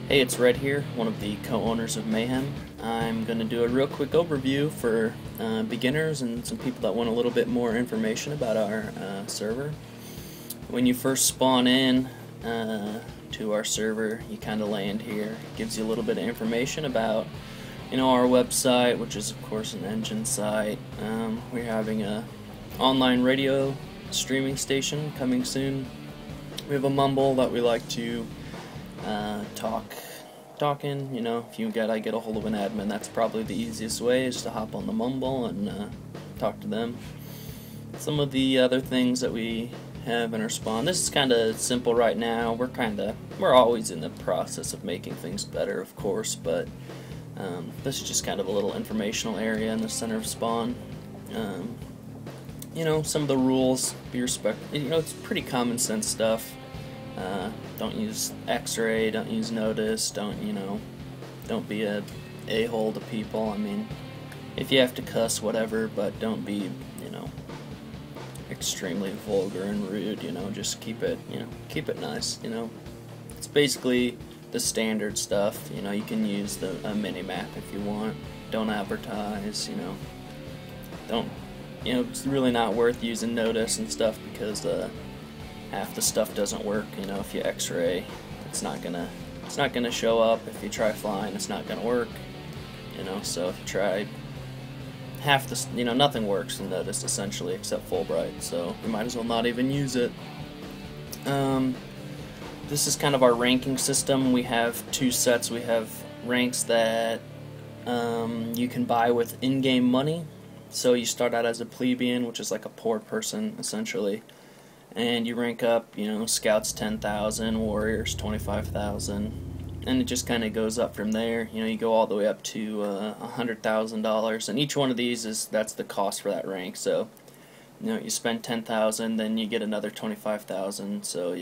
Hey, it's Red here, one of the co-owners of Mayhem. I'm going to do a real quick overview for beginners and some people that want a little bit more information about our server. When you first spawn in to our server, you kind of land here. It gives you a little bit of information about our website, which is of course an engine site. We're having a online radio streaming station coming soon. We have a mumble that we like to talking, if you gotta get a hold of an admin, that's probably the easiest way, is to hop on the mumble and talk to them. Some of the other things that we have in our spawn, this is kind of simple right now. We're always in the process of making things better, of course, but this is just kind of a little informational area in the center of spawn. Some of the rules, be respectful. It's pretty common sense stuff. Don't use X-ray, don't use notice, don't be a a-hole to people. I mean, if you have to cuss, whatever, but don't be, extremely vulgar and rude, just keep it nice, It's basically the standard stuff, you can use a mini-map if you want. Don't advertise, it's really not worth using notice and stuff because, half the stuff doesn't work. If you X-ray, it's not gonna show up. If you try flying, it's not gonna work. So if you try half the, nothing works in Notice essentially except Fulbright. So you might as well not even use it. This is kind of our ranking system. We have two sets. We have ranks that you can buy with in-game money. So you start out as a plebeian, which is like a poor person essentially. And you rank up, scouts 10,000, warriors 25,000, and it just kind of goes up from there. You go all the way up to $100,000, and each one of these that's the cost for that rank. So, you spend 10,000, then you get another 25,000. So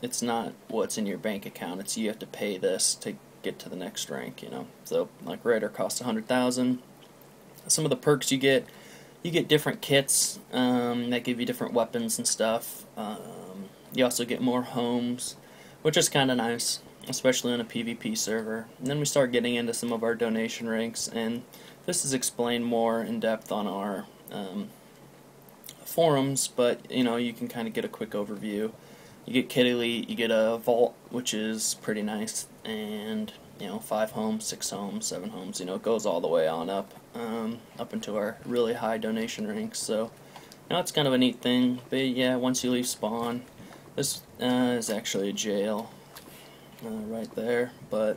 it's not what's in your bank account. It's you have to pay this to get to the next rank. So like Raider costs 100,000. Some of the perks you get different kits that give you different weapons and stuff. You also get more homes, which is kind of nice, especially on a PvP server. And then we start getting into some of our donation ranks, and this is explained more in depth on our forums, but you can kind of get a quick overview. You get Kid Elite, you get a Vault, which is pretty nice, and 5 homes, 6 homes, 7 homes, it goes all the way on up into our really high donation ranks. So it's kind of a neat thing. But yeah, once you leave spawn, this is actually a jail right there, but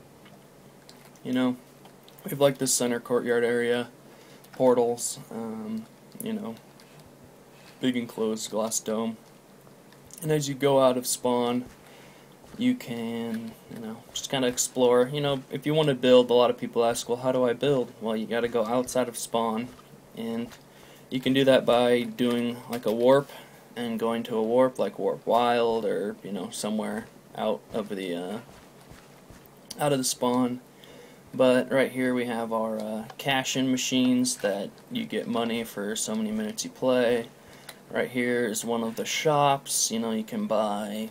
we have like this center courtyard area, portals, big enclosed glass dome, and as you go out of spawn, you can, just kind of explore. If you want to build, a lot of people ask, well, how do I build? Well, you got to go outside of spawn, and you can do that by doing like a warp and going to a warp like Warp Wild, or somewhere out of the spawn. But right here we have our cash-in machines that you get money for so many minutes you play. Right here is one of the shops. You can buy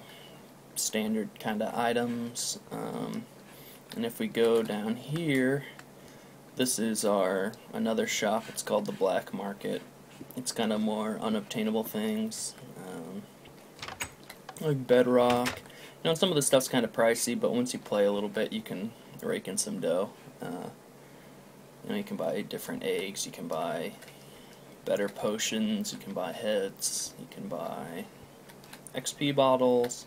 standard kind of items, and if we go down here, this is another shop. It's called the Black Market. It's kind of more unobtainable things, like bedrock. Some of the stuff's kind of pricey, but once you play a little bit, you can rake in some dough. You can buy different eggs, you can buy better potions, you can buy heads, you can buy XP bottles.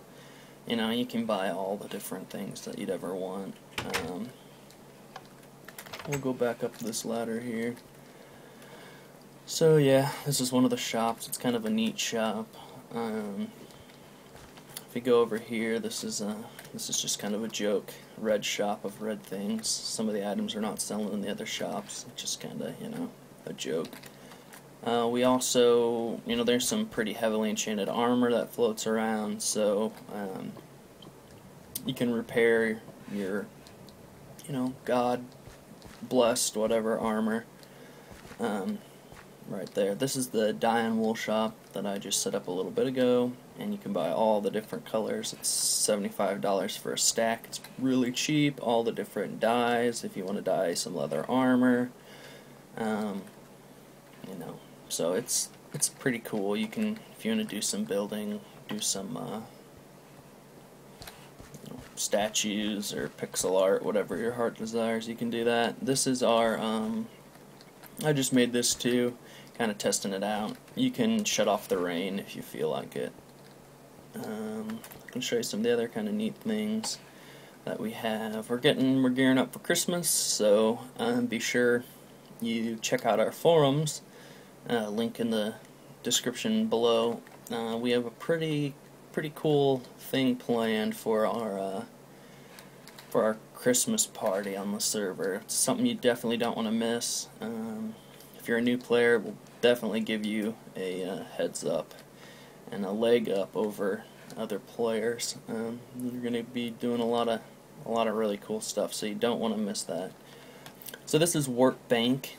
You can buy all the different things that you'd ever want. We'll go back up this ladder here. So yeah, this is one of the shops. It's kind of a neat shop. If you go over here, this is just kind of a joke. Red shop of red things. Some of the items are not selling in the other shops. It's just kind of, a joke. We also, there's some pretty heavily enchanted armor that floats around, so you can repair your, God-blessed whatever armor. right there. This is the dye and wool shop that I just set up a little bit ago, and you can buy all the different colors. It's $75 for a stack. It's really cheap. All the different dyes, if you want to dye some leather armor, you know. So it's pretty cool. You can, if you want to do some building, do some statues or pixel art, whatever your heart desires, you can do that. This is our I just made this too, kind of testing it out. You can shut off the rain if you feel like it. I can show you some of the other kind of neat things that we have. We're gearing up for Christmas, so be sure you check out our forums. Link in the description below. We have a pretty cool thing planned for our Christmas party on the server. It's something you definitely don't want to miss. If you're a new player, we'll definitely give you a heads up and a leg up over other players. You're going to be doing a lot of really cool stuff, so you don't want to miss that. So this is Warp Bank.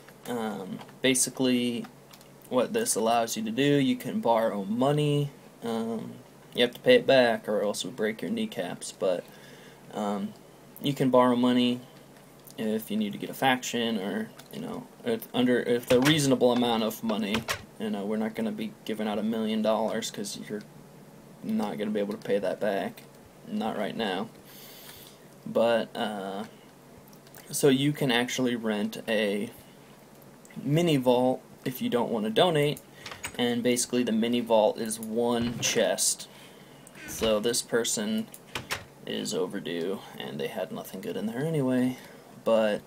Basically, what this allows you to do, you can borrow money. You have to pay it back, or else we break your kneecaps. But you can borrow money if you need to get a faction, or if a reasonable amount of money. We're not going to be giving out $1 million because you're not going to be able to pay that back, not right now. But so you can actually rent a mini vault if you don't want to donate, and basically the mini vault is one chest. So this person is overdue, and they had nothing good in there anyway. But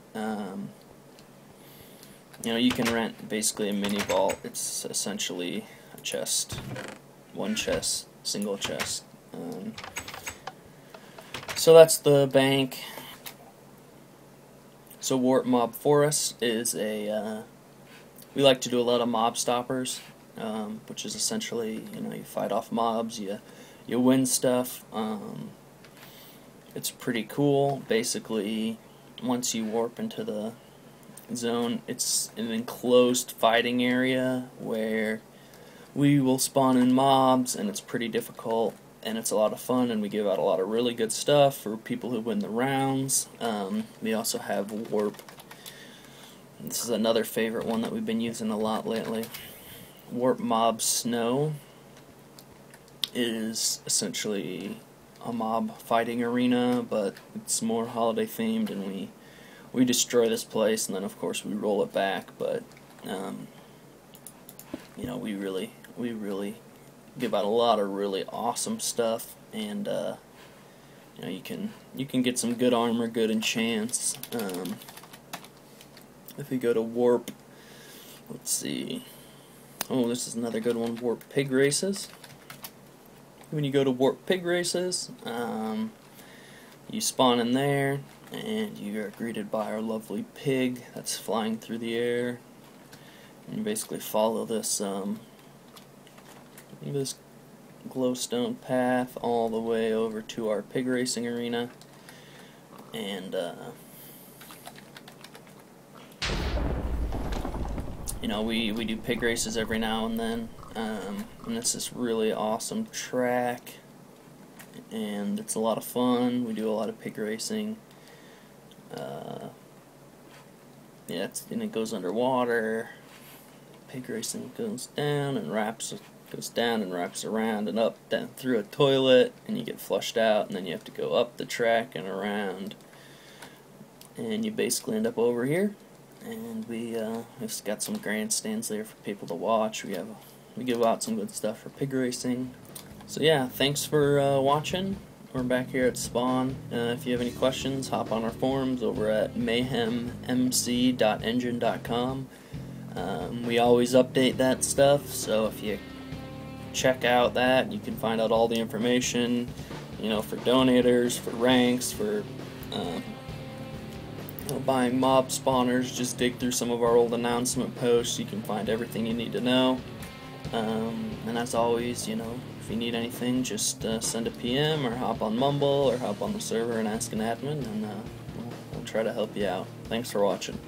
you can rent basically a mini vault. It's essentially a chest, one chest, single chest. So that's the bank. So Warp Mob Forest is we like to do a lot of mob stoppers, which is essentially, you fight off mobs, you win stuff. It's pretty cool. Basically, once you warp into the zone, it's an enclosed fighting area where we will spawn in mobs, and it's pretty difficult, and it's a lot of fun, and we give out a lot of really good stuff for people who win the rounds. We also have Warp. This is another favorite one that we've been using a lot lately. Warp Mob Snow is essentially a mob fighting arena, but it's more holiday themed, and we destroy this place, and then of course we roll it back. But we really give out a lot of really awesome stuff, and you can get some good armor, good enchants. If we go to Warp, let's see. Oh, this is another good one, Warp Pig Races. When you go to Warp Pig Races, you spawn in there, and you are greeted by our lovely pig that's flying through the air. And you basically follow this this glowstone path all the way over to our pig racing arena, and we do pig races every now and then, and it's this really awesome track, and it's a lot of fun. We do a lot of pig racing. It goes underwater. Pig racing goes down and wraps around and up, down through a toilet, and you get flushed out, and then you have to go up the track and around, and you basically end up over here. And we've got some grandstands there for people to watch. We give out some good stuff for pig racing. So yeah, thanks for watching. We're back here at Spawn. If you have any questions, hop on our forums over at mayhemmc.engine.com. We always update that stuff, so if you check out that, you can find out all the information, for donators, for ranks, for buying mob spawners. Just dig through some of our old announcement posts. You can find everything you need to know. And as always, if you need anything, just send a PM or hop on Mumble or hop on the server and ask an admin, and we'll try to help you out. Thanks for watching.